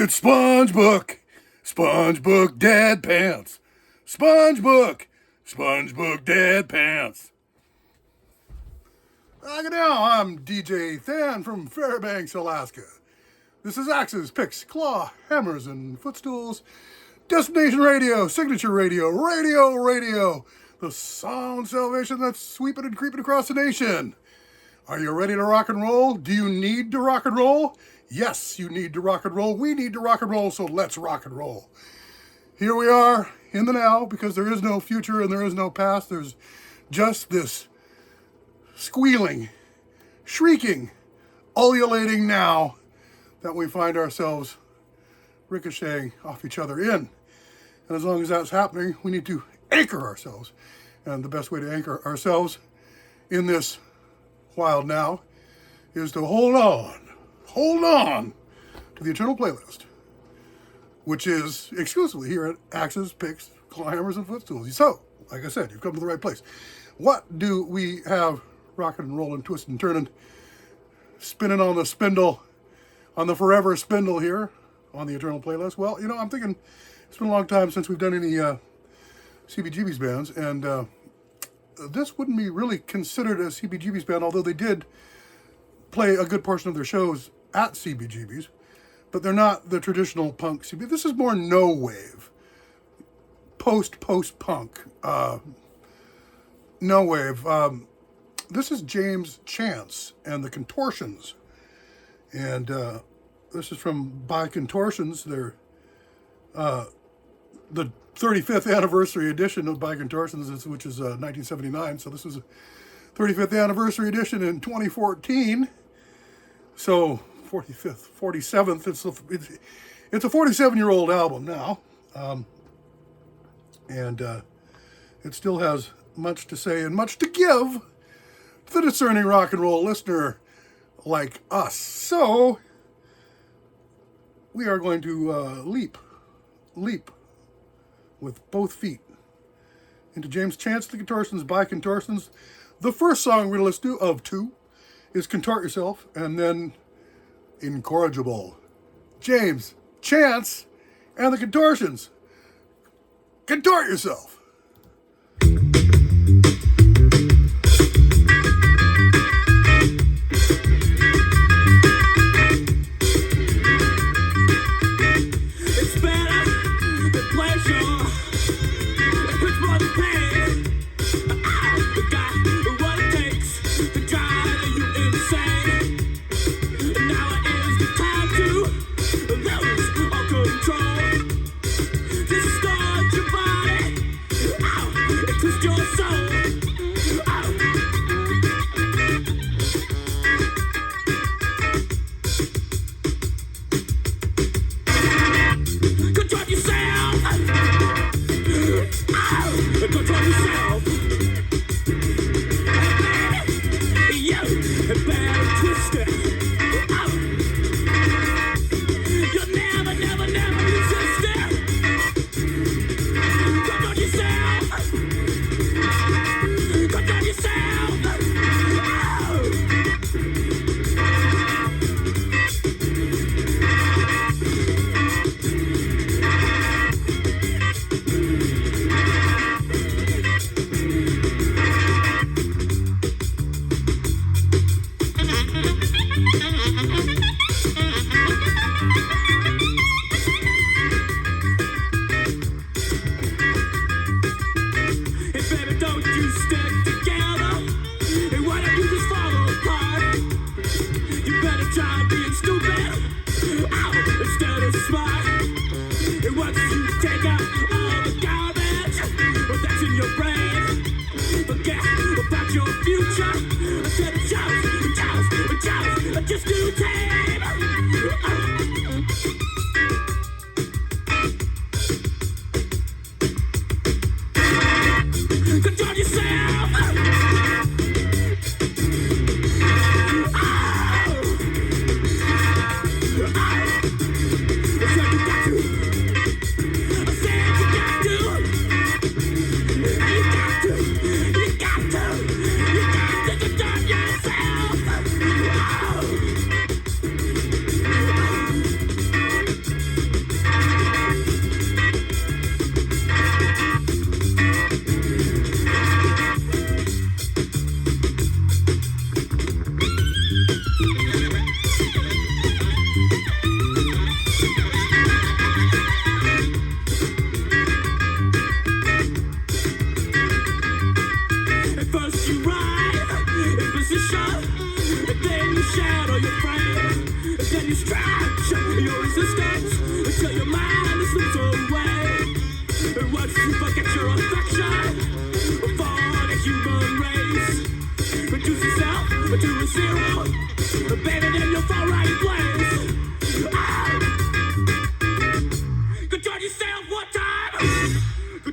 It's SpongeBook. SpongeBook Dad Pants. SpongeBook Dad Pants. Good now, I'm DJ Than from Fairbanks, Alaska. This is Axes, Picks, Claw, Hammers, and Footstools. Destination Radio, Signature Radio, Radio, the sound salvation that's sweeping and creeping across the nation. Are you ready to rock and roll? Do you need to rock and roll? Yes, you need to rock and roll. We need to rock and roll, so let's rock and roll. Here we are in the now, because there is no future and there is no past. There's just this squealing, shrieking, ululating now that we find ourselves ricocheting off each other in. And as long as that's happening, we need to anchor ourselves. And the best way to anchor ourselves in this wild now is to hold on to the Eternal Playlist, which is exclusively here at Axes, Picks, Claw, Hammers, and Footstools. So, like I said, you've come to the right place. What do we have rocking and rolling, twisting, turning, spinning on the spindle, on the forever spindle here on the Eternal Playlist? Well, you know, I'm thinking it's been a long time since we've done any CBGB's bands, and this wouldn't be really considered a CBGB's band, although they did play a good portion of their shows at CBGB's, but they're not the traditional punk CB. This is more no wave, post-punk, no wave. This is James Chance and the Contortions, and this is from By Contortions. They're the 35th anniversary edition of By Contortions, which is 1979. So this is a 35th anniversary edition in 2014. So 45th, 47th. It's a 47-year-old album now, and it still has much to say and much to give to the discerning rock and roll listener like us. So we are going to leap with both feet into James Chance, the Contortions, By Contortions. The first song we're going to listen to, of two, is Contort Yourself, and then Incorrigible. James Chance and the Contortions. Contort Yourself. Twist your soul.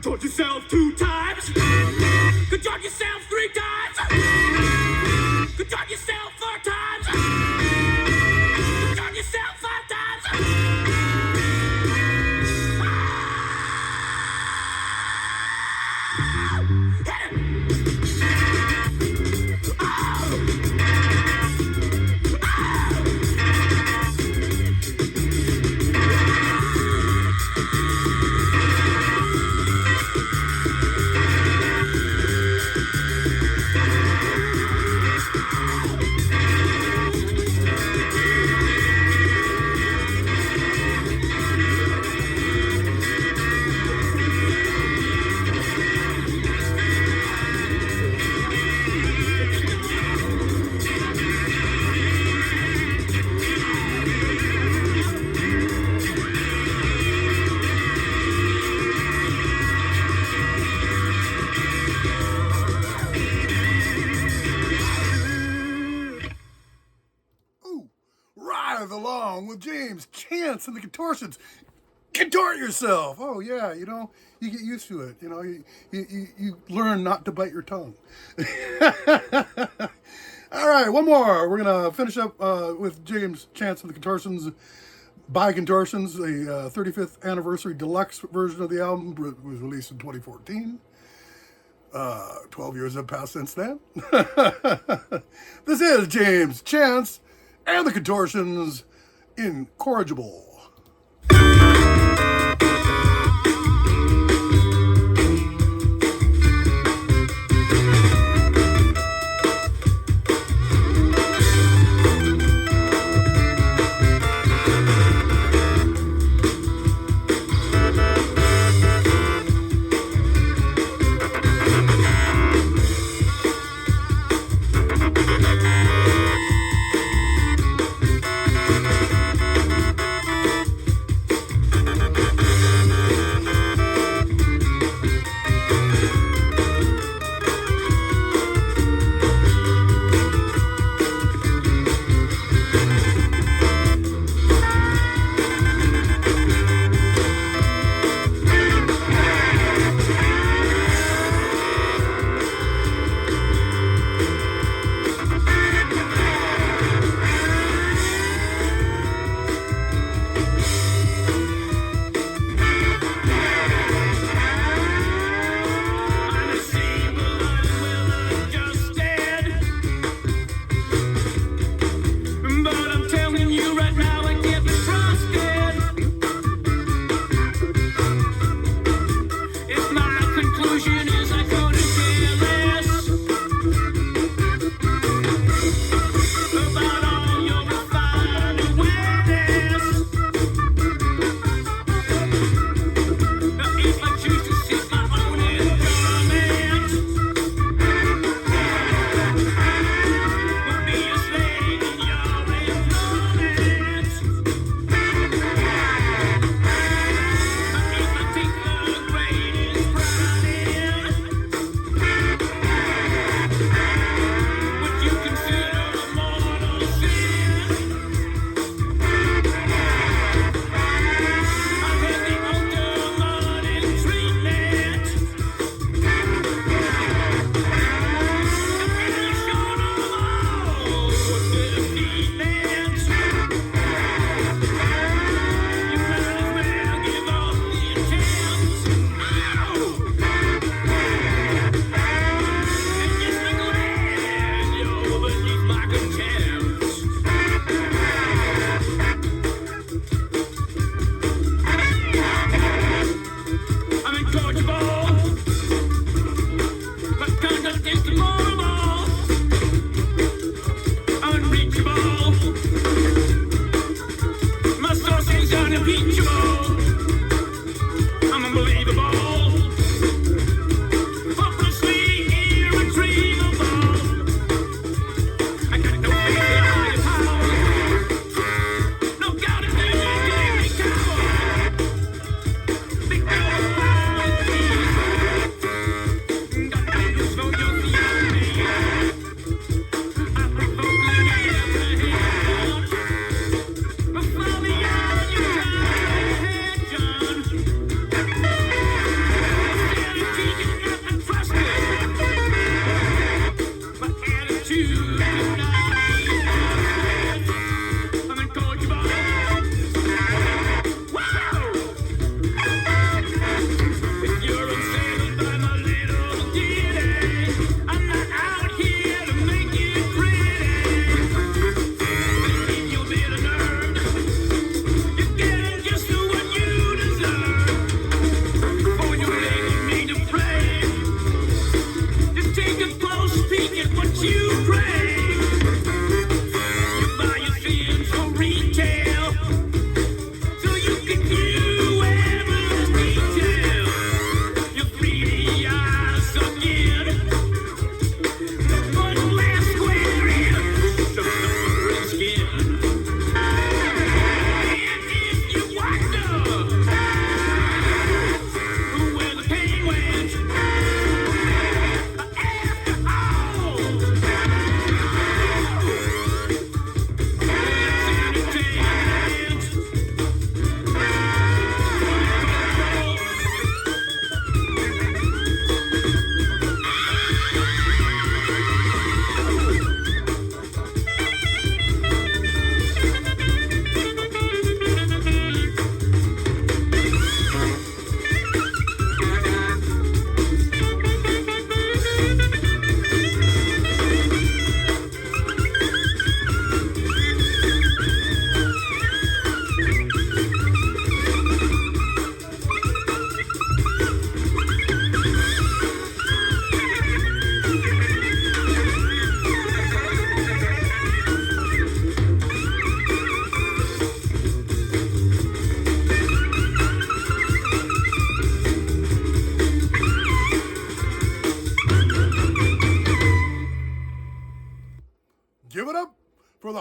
Contort yourself 2 times. Contort yourself 3 times. Contort yourself 4 times. Contort yourself 5 times. Hit him. Along with James Chance and the Contortions. Contort yourself. Oh yeah, you know, you get used to it. You know, you learn not to bite your tongue. All right, one more. We're gonna finish up with James Chance and the Contortions by Contortions. The 35th anniversary deluxe version of the album was released in 2014. 12 years have passed since then. This is James Chance and the Contortions, Incorrigible.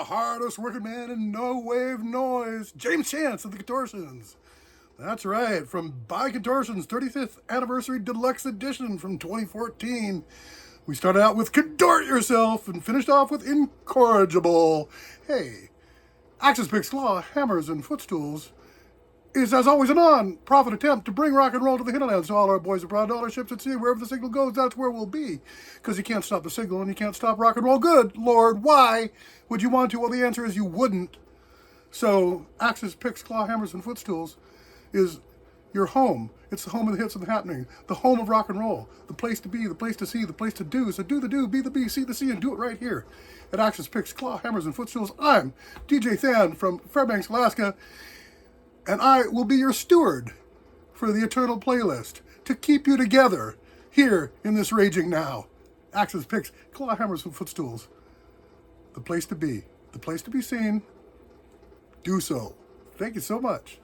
the hardest working man in no wave noise, James Chance of the Contortions. That's right, from By Contortions 35th Anniversary Deluxe Edition from 2014. We started out with Contort Yourself and finished off with Incorrigible. Hey, Axis Picks, Claw, Hammers, and Footstools is, as always, a non-profit attempt to bring rock and roll to the hinterlands to all our boys abroad, to all our ships at sea. Wherever the signal goes, that's where we'll be. Because you can't stop the signal and you can't stop rock and roll. Good Lord, why would you want to? Well, the answer is you wouldn't. So, Axis Picks, Claw, Hammers, and Footstools is your home. It's the home of the hits and the happening. The home of rock and roll. The place to be, the place to see, the place to do. So do the do, be the be, see the see, and do it right here at Axis Picks, Claw, Hammers, and Footstools. I'm DJ Than from Fairbanks, Alaska, and I will be your steward for the eternal playlist to keep you together here in this raging now. Axis Picks, Claw, Hammers, and Footstools. The place to be, the place to be seen. Do so. Thank you so much.